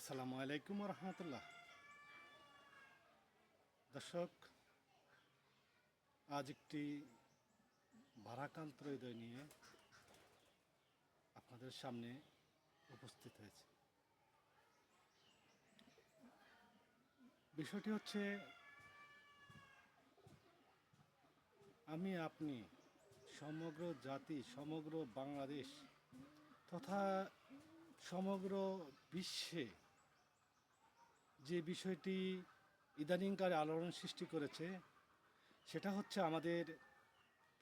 আসসালামু আলাইকুম রহমতুল্লাহ। দর্শক, আজ একটি ভারাক্রান্ত হৃদয় নিয়ে আপনাদের সামনে উপস্থিত হয়েছে। বিষয়টি হচ্ছে, আমি আপনি সমগ্র জাতি, সমগ্র বাংলাদেশ তথা সমগ্র বিশ্বে যে বিষয়টি ইদানিংকালে আলোড়ন সৃষ্টি করেছে, সেটা হচ্ছে আমাদের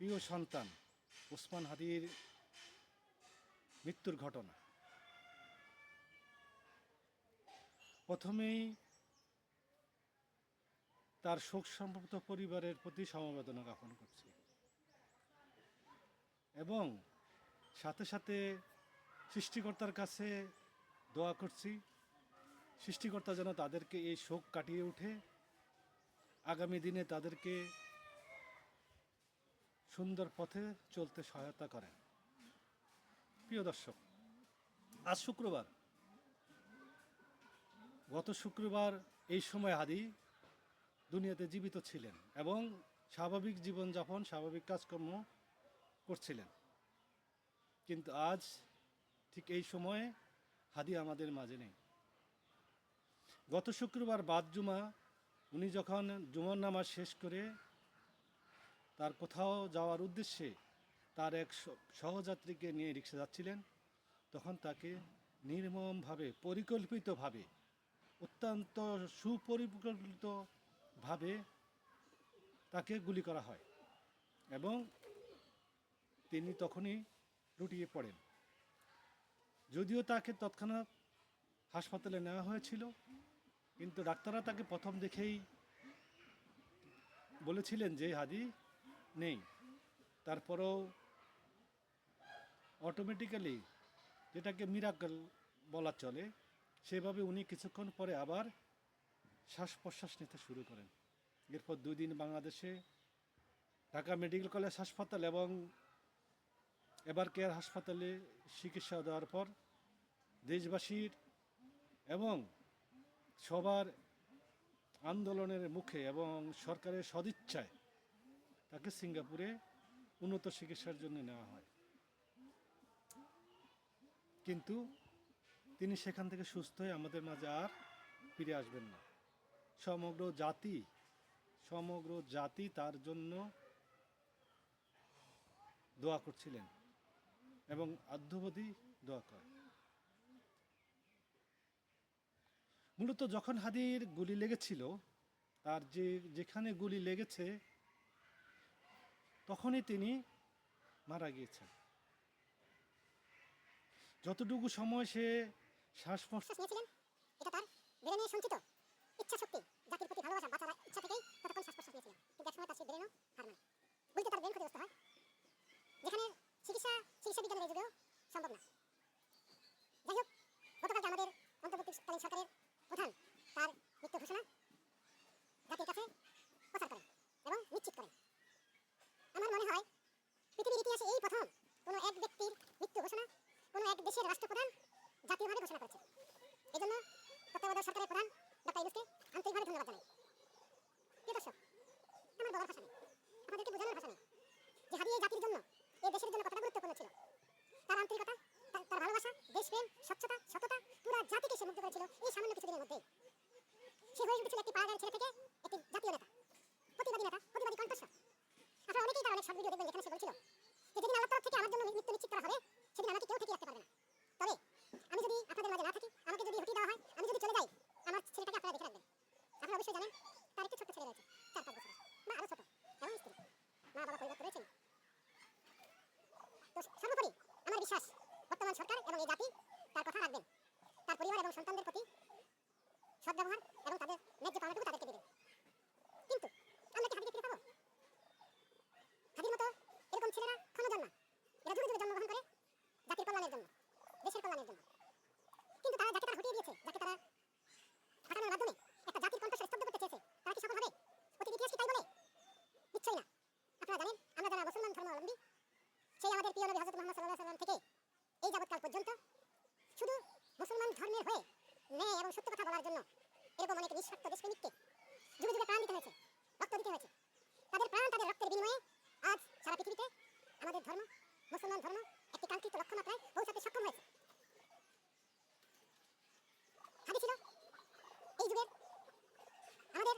প্রিয় সন্তান ওসমান হাদির মৃত্যুর ঘটনা। প্রথমেই তার শোক সম্পর্কিত পরিবারের প্রতি সমবেদনা জ্ঞাপন করছি এবং সাথে সাথে সৃষ্টিকর্তার কাছে দোয়া করছি, সৃষ্টিকর্তা যেন তাদেরকে এই শোক কাটিয়ে উঠে আগামী দিনে তাদেরকে সুন্দর পথে চলতে সহায়তা করেন। প্রিয় দর্শক, আজ শুক্রবার, গত শুক্রবার এই সময় হাদি দুনিয়াতে জীবিত ছিলেন এবং স্বাভাবিক জীবনযাপন, স্বাভাবিক কাজকর্ম করছিলেন। কিন্তু আজ ঠিক এই সময়ে হাদি আমাদের মাঝে নেই। গত শুক্রবার বাদ জুমা উনি যখন জুমার নামাজ শেষ করে তার কোথাও যাওয়ার উদ্দেশ্যে তার এক সহযাত্রীকে নিয়ে রিক্সা যাচ্ছিলেন, তখন তাকে নির্মমভাবে, পরিকল্পিতভাবে, অত্যন্ত সুপরিকল্পিতভাবে তাকে গুলি করা হয় এবং তিনি তখনই লুটিয়ে পড়েন। যদিও তাকে তৎক্ষণাৎ হাসপাতালে নেওয়া হয়েছিল, কিন্তু ডাক্তাররা তাকে প্রথম দেখেই বলেছিলেন যে হাদি নেই। তারপরেও অটোমেটিক্যালি, যেটাকে মিরাকল বলা চলে, সেভাবে উনি কিছুক্ষণ পরে আবার শ্বাস প্রশ্বাস নিতে শুরু করেন। এরপর 2 দিন বাংলাদেশে ঢাকা মেডিকেল কলেজ হাসপাতাল এবং এবার কেয়ার হাসপাতালে চিকিৎসা দেওয়ার পর দেশবাসীর এবং সবার আন্দোলনের মুখে এবং সরকারের সদিচ্ছায় তাকে সিঙ্গাপুরে উন্নত চিকিৎসার জন্য নেওয়া হয়। কিন্তু তিনি সেখান থেকে সুস্থ হয়ে আমাদের মাঝে আর ফিরে আসবেন না। সমগ্র জাতি তার জন্য দোয়া করছিলেন এবং আধ্যাত্মিক দোয়া করে। মূলত যখন হাদির গুলি লেগেছিল, তার যেখানে গুলি লেগেছে তখনই তিনি মারা গিয়েছেন। যতটুকু সময় সে শ্বাস নিয়েছিলেন, এটা তার ব্রেনে সঞ্চিত ইচ্ছা শক্তি, জাতির প্রতি ভালোবাসা, বাঁচার ইচ্ছা থেকেই ততক্ষণ শ্বাস প্রশ্বাস নিয়েছিলেন। কিন্তু একসময় তার সেই ব্রেনও হার মানে, বলতে তার ব্রেন ক্ষতিগ্রস্ত হয়, যেখানে চিকিৎসা বিজ্ঞানের এই যুগেও সম্ভব না। যাই হোক, গতকালকে আমাদের অন্তর্বর্তীকালীন সরকারের প্রধান তার মৃত্যু ঘোষণা জাতির কাছে প্রচার করেন এবং নিশ্চিত করেন। আমার মনে হয় পৃথিবীর ইতিহাসে এই প্রথম কোনো এক ব্যক্তির মৃত্যু ঘোষণা কোনো এক দেশের রাষ্ট্রপ্রধান জাতীয়ভাবে ঘোষণা করেছে। এই জন্য তত্ত্বাবধায়ক সরকারের প্রধান ডক্টর ইউনূসকে আন্তরিকভাবে ধন্যবাদ জানাই। প্রিয় দর্শক, আমার বলার ভাষা নেই, আপনাদেরকে বোঝানোর ভাষা নেই যে হাদি এই জাতির জন্য, এই দেশের জন্য কতটা গুরুত্বপূর্ণ ছিল। তার আন্তরিকতা, তার ভালোবাসা, দেশপ্রেম, স্বচ্ছতা, সততা পুরো জাতিকে সে মুগ্ধ করেছিল এই সামান্য কিছুদিনের মধ্যেই। সে হয়ে উঠেছিল একটি পাড়াগাঁয়ের ছেলে থেকে একটি জাতীয় নেতা, প্রতিবাদী নেতা, প্রতিবাদী কণ্ঠস্বর। আপনারা অনেকেই তার অনেক শর্ট ভিডিও দেখবেন, যেখানে সে বলছিল যে যেদিন আল্লাহর তরফ থেকে আমার জন্য মৃত্যু নিশ্চিত করা হবে, সেদিন আমাকে কেউ ঠেকিয়ে রাখতে পারবে না। তবে আমি যদি আপনাদের মাঝে না থাকি, আমাকে যদি হটিয়ে দেওয়া হয়, আমি যদি চলে যাই, আমার ছেলেটাকে আপনারা দেখে রাখবেন। আপনারা অবশ্যই জানেন তার একটি ছোট্ট ছেলে রয়েছে, 4-5 বছরের বা আরও ছোট, এবং স্ত্রী, মা বাবা পরিবার রয়েছেন। তো সর্বোপরি আমার বিশ্বাস, বর্তমান সরকার এবং এই জাতি তার কথা রাখবেন, তার পরিবার এবং সন্তানদের প্রতি সদ্ব্যবহার এবং তাদের ন্যায্য পাওনাটুকু তাদেরকে দেবেন। কিন্তু আমরা কি হাদিকে ফিরে পাবো? হাদির মতো এরকম ছেলেরা ক্ষণ জন্মা, এরা যুগে যুগে জন্মগ্রহণ করে জাতির কল্যাণের জন্য, দেশের কল্যাণের জন্য। কিন্তু তারা যাকে তারা হটিয়ে দিয়েছে, যাকে তারা হাঁটানোর মাধ্যমে একটা জাতির কণ্ঠস্বর স্তব্ধ করতে চেয়েছে, তারা কি সফল হবে? অতীত ইতিহাস কি তাই বলে? নিশ্চয়ই না। আপনারা জানেন, আমরা যারা মুসলমান ধর্মাবলম্বী, সেই আমাদের প্রিয় নবী হযরত মুহাম্মদ সাল্লাল্লাহু আলাইহি ওয়াসাল্লাম থেকে এই যাবৎকাল পর্যন্ত শুধু মুসলমান ধর্মের হয়ে ন্যায় এবং সত্য কথা বলার জন্য এরকম অনেক নিঃস্বার্থ দেশপ্রেমিককে যুগে যুগে প্রাণ দিতে হয়েছে, রক্ত দিতে হয়েছে। তাদের প্রাণ, তাদের রক্তের বিনিময়ে আজ সারা পৃথিবীতে আমাদের ধর্ম, মুসলমান ধর্ম একটি কাঙ্ক্ষিত লক্ষ্যমাত্রায় পৌঁছাতে সক্ষম হয়েছে। হাদী ছিল এই যুগের আমাদের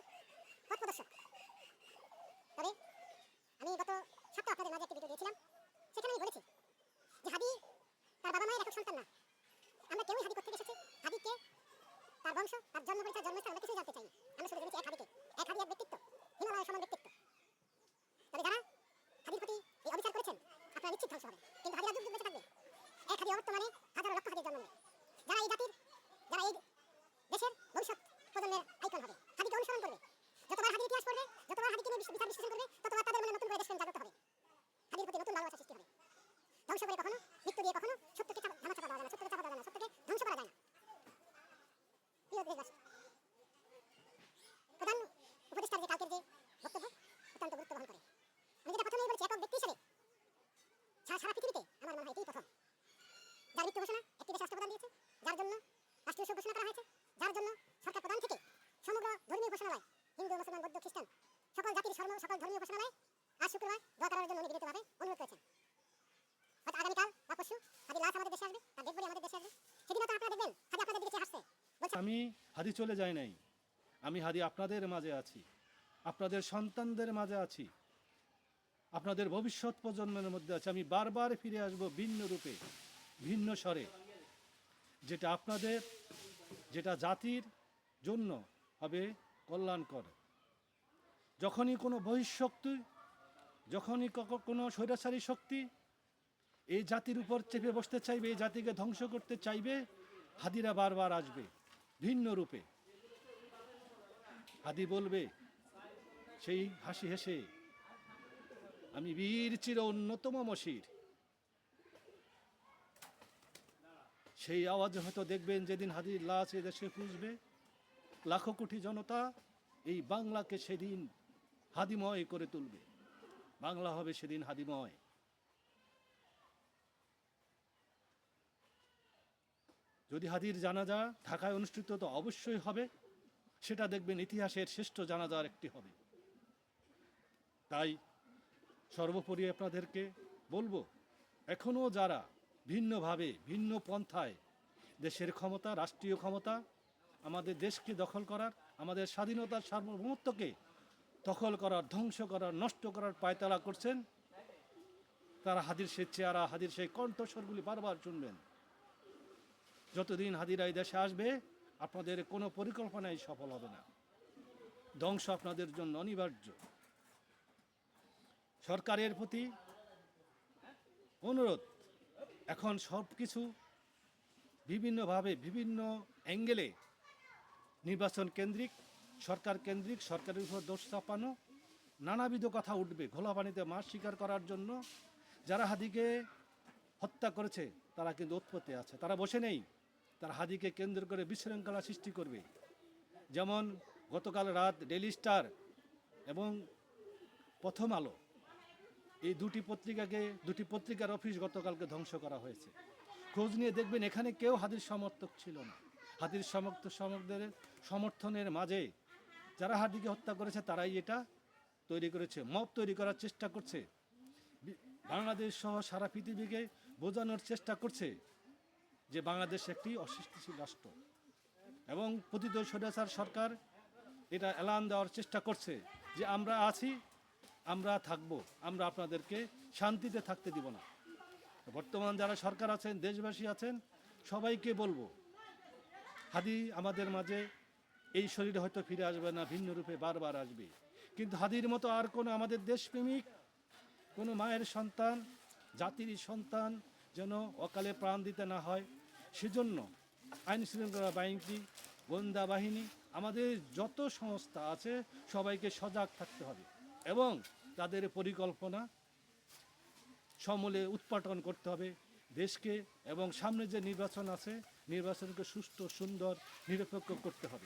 পথ প্রদর্শক। তবে আমি গত সপ্তাহে আপনাদের মাঝে একটি ভিডিও দিয়েছিলাম, সেখানে আমি বলেছি যে হাদী তার বাবা মায়ের একক সন্তান না। আমরা কেউই হাদী কোথেকে এসেছে, হাদীকে, তার বংশ, তার জন্ম পরিচয়, জন্মস্থান আমরা কিছুই জানতে চাই না। আমরা শুধু জেনেছি এক হাদীকে, এক হাদী, এক ব্যক্তিত্ব, হিমালয় সমান ব্যক্তিত্ব। তবে যারা হাদীর প্রতি এই অবিচার করেছেন, আপনারা নিশ্চিত ধ্বংস হবে। কিন্তু হাদীরা যুগ যুগ বেঁচে থাকবে। এক হাদী অবর্তমানে হাজারো লক্ষ হাদীর জন্ম নেবে, যারা এই জাতির, যারা এই দেশের ভবিষ্যৎ প্রজন্মের আইকন হবে, হাদীকে অনুসরণ করবে। যতবার হাদীর ইতিহাস পড়বে, যতবার হাদীকে নিয়ে বিচার বিশ্লেষণ করবে, ততবার তাদের মনে নতুন করে দেশপ্রেম জাগ্রত হবে, হাদীর প্রতি নতুন ভালোবাসা সৃষ্টি হবে। ধ্বংস করে কখনো, মৃত্যু দিয়ে কখনো সত্যকে ধামাচাপা দেওয়া যায় না, সত্যকে চাপা দেওয়া যায় না, সত্যকে ধ্বংস করা যায় না। প্রিয় দেশবাসী, প্রধান উপদেষ্টার যে কালকের যে বক্তব্য অত্যন্ত গুরুত্ব বহন করে। আমি যেটা প্রথমেই বলেছি, একক ব্যক্তি হিসেবে সারা পৃথিবীতে আমার মনে হয় এটাই প্রথম, যার মৃত্যু ঘোষণা একটি দেশে রাষ্ট্রপ্রধান দিয়েছে, যার জন্য রাষ্ট্রীয় শোক ঘোষণা করা হয়েছে, যার জন্য সরকার প্রধান থেকে সমগ্র ধর্মীয় ঘোষণালয়, হিন্দু, মুসলমান, বৌদ্ধ, খ্রিস্টান সকল জাতির সকল ধর্মীয় ঘোষণালয় আজ শুক্রবার দোয়া করার জন্য উনি বিনীতভাবে অনুরোধ করেছেন। হয়তো আগামীকাল বা পরশু হাদীর লাশ আমাদের দেশে আসবে, তার ডেড বডি আমাদের দেশে আসবে। সেদিনও তো আপনারা দেখবেন হাদী আপনাদের দিকে চেয়ে হাসছে, বলছে আমি হাদী চলে যাই নাই, আমি হাদী আপনাদের মাঝে আছি, আপনাদের সন্তানদের মাঝে আছি, আপনাদের ভবিষ্যৎ প্রজন্মের মধ্যে আছে। আমি বারবার ফিরে আসব ভিন্ন রূপে, ভিন্ন স্বরে, যেটা আপনাদের, যেটা জাতির জন্য হবে কল্যাণকর। যখনই কোনো বহিঃশক্তি, যখনই কোনো স্বৈরাচারী শক্তি এই জাতির উপর চেপে বসতে চাইবে, এই জাতিকে ধ্বংস করতে চাইবে, হাদীরা বারবার আসবে ভিন্ন রূপে। হাদী বলবে সেই হাসি হেসে, আমি বীর চির অন্যতম মশির। সেই আওয়াজ হয়তো দেখবেন যেদিন হাদীর লাশ এদেশে পুষবে, লাখো কোটি জনতা এই বাংলাকে সেদিন হাদীময় করে তুলবে, বাংলা হবে সেদিন হাদীময়। যদি হাদীর জানাজা ঢাকায় অনুষ্ঠিত তো অবশ্যই হবে, সেটা দেখবেন ইতিহাসের শ্রেষ্ঠ জানাজার একটি হবে। তাই সর্বোপরি আপনাদেরকে বলবো, এখনও যারা ভিন্নভাবে, ভিন্ন পন্থায় দেশের ক্ষমতা, রাষ্ট্রীয় ক্ষমতা, আমাদের দেশকে দখল করার, আমাদের স্বাধীনতার সার্বভৌমত্বকে দখল করার, ধ্বংস করার, নষ্ট করার পায়তারা করছেন, তারা হাদীর সেই চেহারা, হাদীর সেই কণ্ঠস্বরগুলি বারবার শুনবেন। যতদিন হাদীরা এই দেশে আসবে, আপনাদের কোনো পরিকল্পনাই সফল হবে না, ধ্বংস আপনাদের জন্য অনিবার্য। সরকারের প্রতি অনুরোধ, এখন সব কিছু বিভিন্নভাবে, বিভিন্ন অ্যাঙ্গেলে নির্বাচন কেন্দ্রিক, সরকার কেন্দ্রিক, সরকারের উপর দোষ চাপানো, নানাবিধ কথা উঠবে। ঘোলা পানিতে মাছ শিকার করার জন্য যারা হাদীকে হত্যা করেছে তারা কিন্তু উৎপত্তি আছে, তারা বসে নেই, তারা হাদীকে কেন্দ্র করে বিশৃঙ্খলা সৃষ্টি করবে। যেমন গতকাল রাত ডেইলি স্টার এবং প্রথম আলো, এই দুটি পত্রিকার অফিস গতকালকে ধ্বংস করা হয়েছে। খোঁজ নিয়ে দেখবেন এখানে কেউ হাদীর সমর্থক ছিল না। হাদীর সমর্থনের মাঝে যারা হাদীকে হত্যা করেছে তারাই এটা তৈরি করেছে, মব তৈরি করার চেষ্টা করছে, বাংলাদেশ সহ সারা পৃথিবীকে বোঝানোর চেষ্টা করছে যে বাংলাদেশ একটি অস্থিতিশীল রাষ্ট্র, এবং পতিত স্বৈরাচার সরকার এটা এলান দেওয়ার চেষ্টা করছে যে আমরা আছি, আমরা থাকব, আমরা আপনাদেরকে শান্তিতে থাকতে দিব না। বর্তমান যারা সরকার আছেন, দেশবাসী আছেন, সবাইকে বলবো, হাদী আমাদের মাঝে এই শরীরে হয়তো ফিরে আসবে না, ভিন্ন রূপে বারবার আসবে, কিন্তু হাদীর মতো আর কোনো আমাদের দেশপ্রেমিক, কোনো মায়ের সন্তান, জাতির সন্তান যেন অকালে প্রাণ দিতে না হয়, সেজন্য আইন শৃঙ্খলা বাহিনী, গোয়েন্দা বাহিনী, আমাদের যত সংস্থা আছে সবাইকে সজাগ থাকতে হবে এবং তাদের পরিকল্পনা সমূলে উৎপাদন করতে হবে দেশকে, এবং সামনে যে নির্বাচন আছে, নির্বাচনকে সুষ্ঠু, সুন্দর, নিরপেক্ষ করতে হবে।